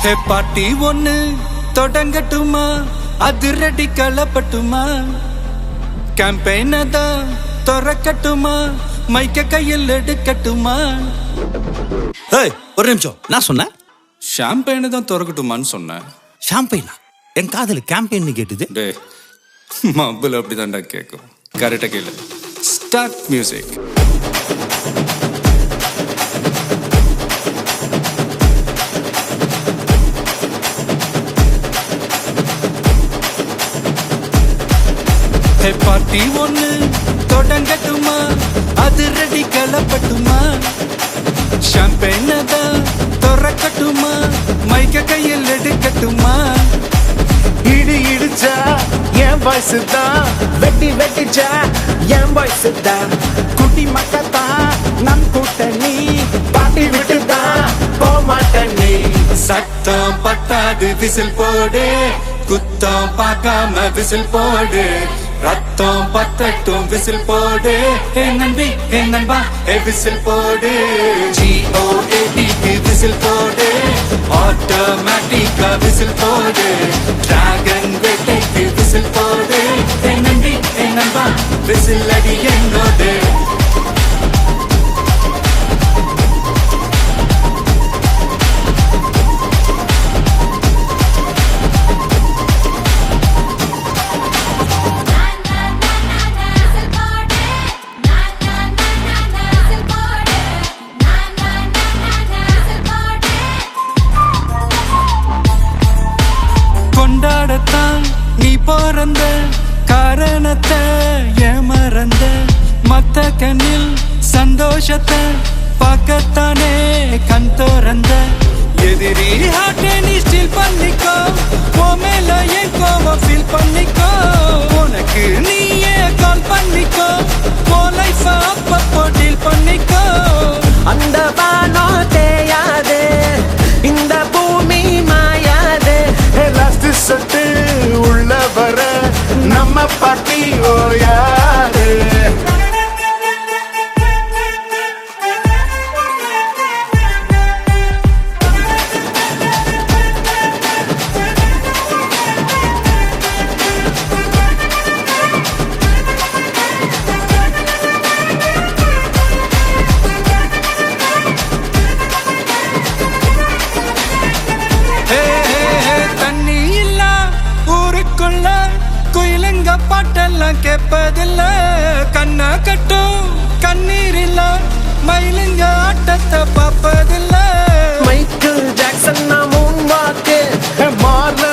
ஹே பாட்டி ஒண்ணு தொடங்கட்டுமா, அதிரடி களப்பட்டுமா, கேம்பெயின தான் திறக்கட்டுமா, மைக்க கையில் எடுக்கட்டுமா. ஒரு நிமிஷம், நான் சொன்னேன் ஷாம்பெயினை தான் திறக்கட்டுமான்னு சொன்னேன். ஷாம்பெயினா? என் காதல கேம்பெயின் கேட்டுது. டே மబ్బுல அப்படிதான்டா கேட்கும். கரெக்டா கேளு. Start music. பாட்டி ஒண்ணு தொடங்கட்டுமா, அதிரடி களப்பட்டுமா, ஷாம்பெயின தான் திறக்கட்டுமா, மைக்க கையில் எடுக்கட்டுமா. இடி இடிச்சா என் வாய்ஸ் தான், வெட்டி வெட்டிச்சா என் வாய்ஸ் தான், குட்டி மக்கத்தான் நம் கூட்டணி, பாட்டி விட்டு தான் போமாட்டணி. சத்தம் பத்தாது விசில் போடு, குத்தம் பார்க்காம விசில் போடு, ரத்தம் பத்தட்டும் விசில் போடு, ஏ நம்பி ஏ நண்பா ஏ விசில் போடு, GOATக்கு விசில் போடு, ஆட்டோமேட்டிக்கா விசில் போடு, டிராகன் வேட்டைக்கு விசில் போடு, ஏ நம்பி ஏ நண்பா விசில் அடி என்னோடு. கொண்டாடத்தான் நீ பிறந்த காரணத்தை ஏமறந்த, மத்த கண்ணில் சந்தோஷத்தை பார்க்கத்தானே கண் திறந்த. எதிரி ஹார்ட்டை நீ ஸ்டீல் பண்ணிக்கோ, உன் மேல என் கோவம் ஃபீல் பண்ணிக்கோ, உனக்கு நீயே கால் பண்ணிக்கோ, உன் லைஃப் அப்பப்போ டீல் பண்ணிக்கோ. அந்த வானோ தேயாது, இந்த பூமி மாயாது, லாஸ்ட் சொட்டு உள்ள வர நம்ம பாட்டி ஓயாரு. குயிலுங்க பாட்டெல்லாம் கேட்பதில்ல, கண்ணா கட்டும் கண்ணீர் இல்ல, மயிலுங்க ஆட்டத்தை பார்ப்பதில்ல. மைக்கேல் ஜாக்சன் நான் மூன் வாக்கு, மார்ல